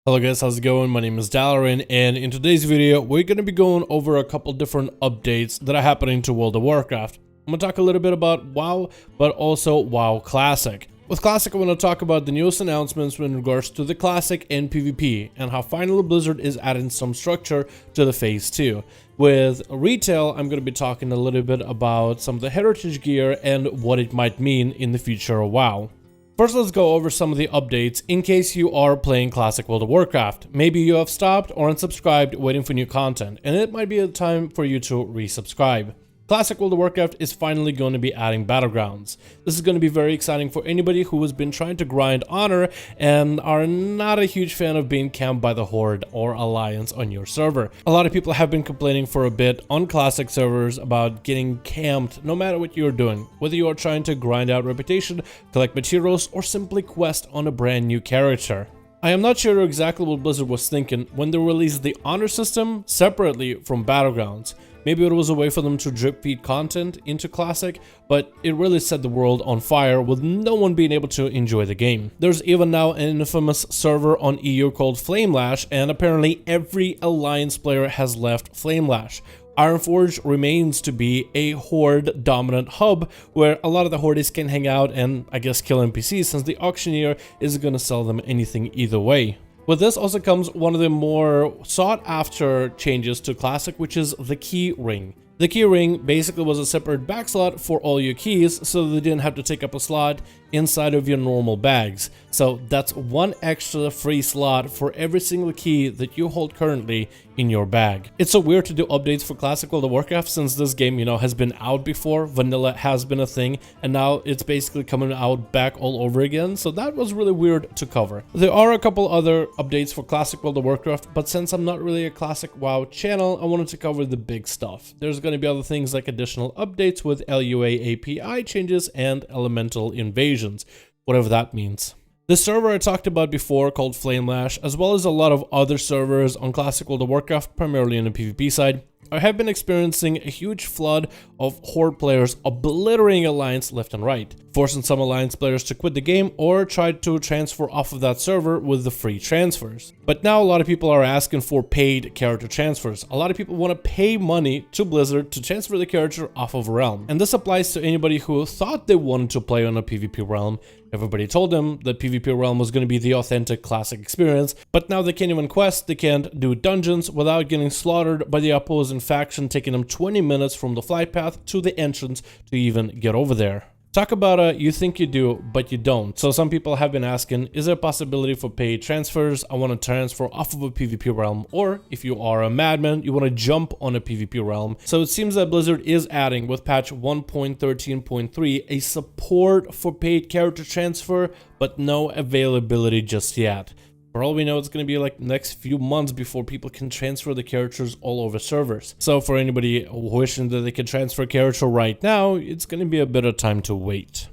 Hello guys, how's it going? My name is Dalaran, and in today's video, we're going to be going over a couple different updates that are happening to World of Warcraft. I'm going to talk a little bit about WoW, but also WoW Classic. With Classic, I want to talk about the newest announcements in regards to the Classic and PvP, and how finally Blizzard is adding some structure to the Phase 2. With Retail, I'm going to be talking a little bit about some of the heritage gear and what it might mean in the future of WoW. First, let's go over some of the updates in case you are playing Classic World of Warcraft. Maybe you have stopped or unsubscribed waiting for new content, and it might be a time for you to resubscribe. Classic World of Warcraft is finally going to be adding Battlegrounds. This is going to be very exciting for anybody who has been trying to grind honor and are not a huge fan of being camped by the Horde or Alliance on your server. A lot of people have been complaining for a bit on Classic servers about getting camped no matter what you're doing, whether you are trying to grind out reputation, collect materials, or simply quest on a brand new character. I am not sure exactly what Blizzard was thinking when they released the honor system separately from Battlegrounds. Maybe it was a way for them to drip feed content into Classic, but it really set the world on fire with no one being able to enjoy the game. There's even now an infamous server on EU called Flamelash, and apparently every Alliance player has left Flamelash. Ironforge remains to be a Horde dominant hub where a lot of the Hordes can hang out and I guess kill NPCs, since the auctioneer isn't going to sell them anything either way. With this also comes one of the more sought after changes to Classic, which is the key ring. The key ring basically was a separate bag slot for all your keys, so they didn't have to take up a slot inside of your normal bags. So that's one extra free slot for every single key that you hold currently in your bag. It's so weird to do updates for Classic World of Warcraft, since this game, has been out before. Vanilla has been a thing, and now it's basically coming out back all over again. So that was really weird to cover. There are a couple other updates for Classic World of Warcraft, but since I'm not really a Classic WoW channel, I wanted to cover the big stuff. There's going to be other things like additional updates with LUA API changes and elemental invasions, whatever that means. The server I talked about before called Flamelash, as well as a lot of other servers on Classic World of Warcraft, primarily on the PvP side, I have been experiencing a huge flood of Horde players obliterating Alliance left and right, forcing some Alliance players to quit the game or try to transfer off of that server with the free transfers. But now a lot of people are asking for paid character transfers. A lot of people want to pay money to Blizzard to transfer the character off of a realm. And this applies to anybody who thought they wanted to play on a PvP realm. Everybody told them that PvP realm was going to be the authentic Classic experience, but now they can't even quest, they can't do dungeons without getting slaughtered by the opposing faction, taking them 20 minutes from the flight path to the entrance to even get over there. Talk about you think you do, but you don't. So some people have been asking, is there a possibility for paid transfers? I want to transfer off of a PvP realm, or if you are a madman, you want to jump on a PvP realm. So it seems that Blizzard is adding with patch 1.13.3 a support for paid character transfer, but no availability just yet. For all we know, it's going to be like next few months before people can transfer the characters all over servers. So for anybody wishing that they can transfer a character right now, it's going to be a bit of time to wait.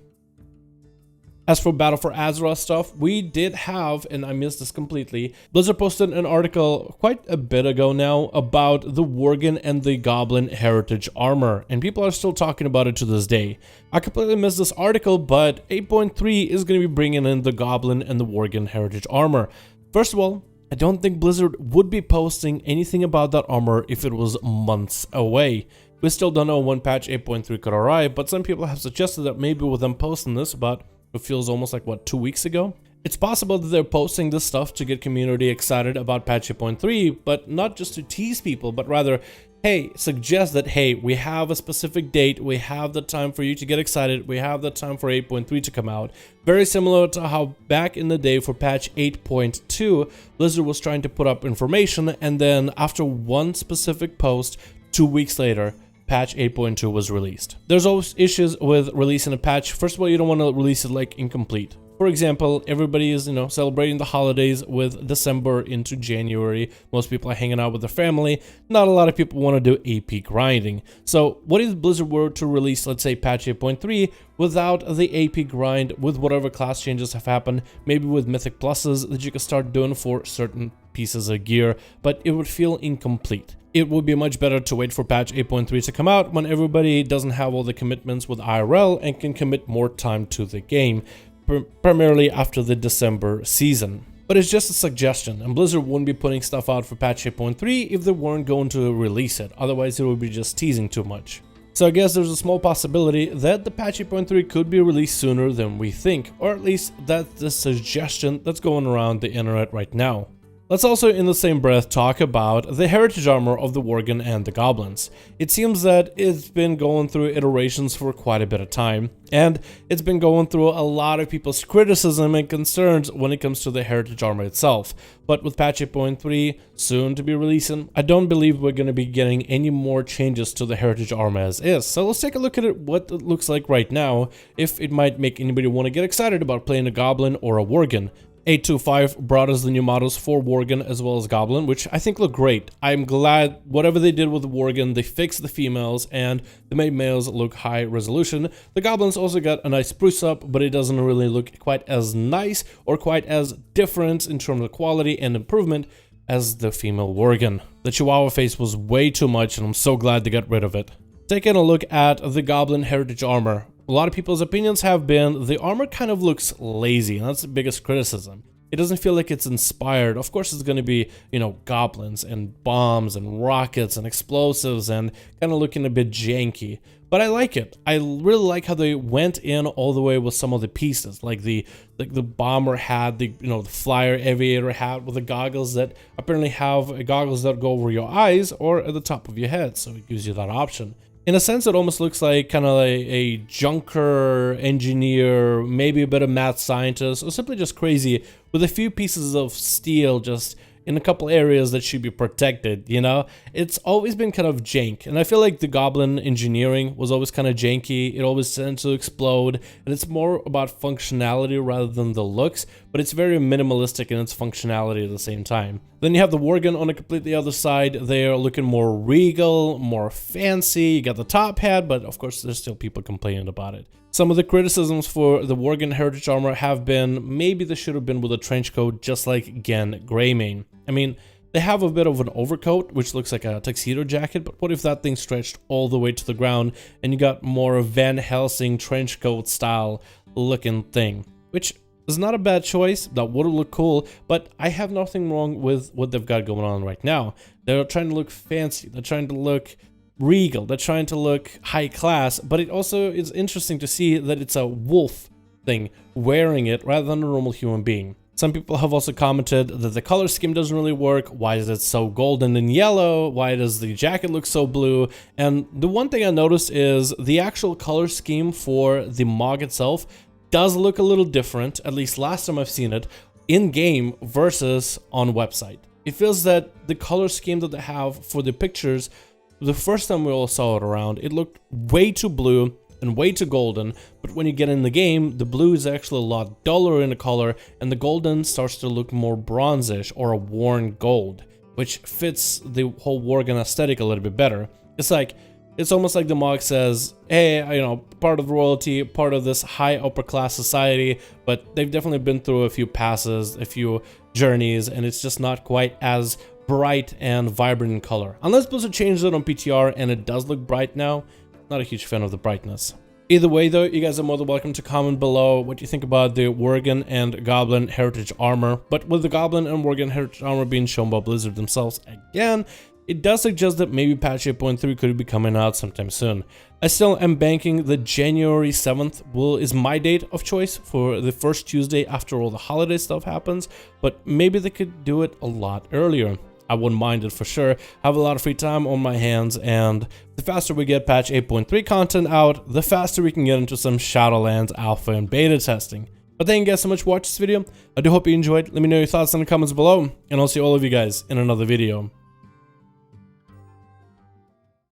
As for Battle for Azeroth stuff, we did have, and I missed this completely, Blizzard posted an article quite a bit ago now about the Worgen and the Goblin heritage armor, and people are still talking about it to this day. I completely missed this article, but 8.3 is going to be bringing in the Goblin and the Worgen heritage armor. First of all, I don't think Blizzard would be posting anything about that armor if it was months away. We still don't know when patch 8.3 could arrive, but some people have suggested that maybe with them posting this about, it feels almost like, what, 2 weeks ago? It's possible that they're posting this stuff to get community excited about patch 8.3, but not just to tease people, but rather, hey, suggest that, hey, we have a specific date, we have the time for you to get excited, we have the time for 8.3 to come out. Very similar to how back in the day for patch 8.2, Blizzard was trying to put up information, and then after one specific post, 2 weeks later, patch 8.2 was released. There's always issues with releasing a patch. First of all, you don't want to release it like incomplete. For example, everybody is, celebrating the holidays with December into January. Most people are hanging out with their family. Not a lot of people want to do AP grinding. So what if Blizzard were to release, let's say, patch 8.3 without the AP grind, with whatever class changes have happened, maybe with mythic pluses that you can start doing for certain pieces of gear, but it would feel incomplete. It would be much better to wait for patch 8.3 to come out when everybody doesn't have all the commitments with IRL and can commit more time to the game, primarily after the December season. But it's just a suggestion, and Blizzard wouldn't be putting stuff out for patch 8.3 if they weren't going to release it, otherwise it would be just teasing too much. So I guess there's a small possibility that the patch 8.3 could be released sooner than we think, or at least that's the suggestion that's going around the internet right now. Let's also in the same breath talk about the heritage armor of the Worgen and the Goblins. It seems that it's been going through iterations for quite a bit of time, and it's been going through a lot of people's criticism and concerns when it comes to the heritage armor itself. But with patch 8.3 soon to be releasing, I don't believe we're going to be getting any more changes to the heritage armor as is. So let's take a look at what it looks like right now, if it might make anybody want to get excited about playing a Goblin or a Worgen. 825 brought us the new models for Worgen as well as Goblin, which I think look great. I'm glad whatever they did with the Worgen, they fixed the females and they made males look high resolution. The Goblins also got a nice spruce up, but it doesn't really look quite as nice or quite as different in terms of quality and improvement as the female Worgen. The Chihuahua face was way too much and I'm so glad they got rid of it. Taking a look at the Goblin heritage armor. A lot of people's opinions have been the armor kind of looks lazy, and that's the biggest criticism. It doesn't feel like it's inspired. Of course, it's going to be, you know, goblins and bombs and rockets and explosives and kind of looking a bit janky. But I like it. I really like how they went in all the way with some of the pieces, like the bomber hat, the flyer aviator hat with the goggles that apparently have goggles that go over your eyes or at the top of your head, so it gives you that option. In a sense, it almost looks like kind of like a junker, engineer, maybe a bit of mad scientist, or simply just crazy with a few pieces of steel just in a couple areas that should be protected, you know? It's always been kind of jank, and I feel like the Goblin engineering was always kind of janky. It always tends to explode, and it's more about functionality rather than the looks, but it's very minimalistic in its functionality at the same time. Then you have the Worgen on a completely other side. They're looking more regal, more fancy. You got the top hat, but of course there's still people complaining about it. Some of the criticisms for the Worgen heritage armor have been maybe they should have been with a trench coat just like Gen Greymane. I mean, they have a bit of an overcoat which looks like a tuxedo jacket, but what if that thing stretched all the way to the ground and you got more of Van Helsing trench coat style looking thing, which is not a bad choice. That would look cool, but I have nothing wrong with what they've got going on right now. They're trying to look fancy, they're trying to look regal, they're trying to look high class, but it also is interesting to see that it's a wolf thing wearing it rather than a normal human being. Some people have also commented that the color scheme doesn't really work. Why is it so golden and yellow? Why does the jacket look so blue? And the one thing I noticed is the actual color scheme for the MOG itself does look a little different, at least last time I've seen it, in-game versus on website. It feels that the color scheme that they have for the pictures, the first time we all saw it around, it looked way too blue and way too golden, but when you get in the game, the blue is actually a lot duller in the color, and the golden starts to look more bronzish or a worn gold, which fits the whole Worgen aesthetic a little bit better. It's almost like the MOG says, hey, you know, part of royalty, part of this high upper class society, but they've definitely been through a few passes, a few journeys, and it's just not quite as bright and vibrant in color. Unless Blizzard changed it on PTR and it does look bright now, not a huge fan of the brightness. Either way though, you guys are more than welcome to comment below what you think about the Worgen and Goblin heritage armor. But with the Goblin and Worgen heritage armor being shown by Blizzard themselves again, it does suggest that maybe patch 8.3 could be coming out sometime soon. I still am banking that January 7th is my date of choice for the first Tuesday after all the holiday stuff happens, but maybe they could do it a lot earlier. I wouldn't mind it for sure. I have a lot of free time on my hands, and the faster we get patch 8.3 content out, the faster we can get into some Shadowlands alpha and beta testing. But thank you guys so much for watching this video. I do hope you enjoyed. Let me know your thoughts in the comments below, and I'll see all of you guys in another video.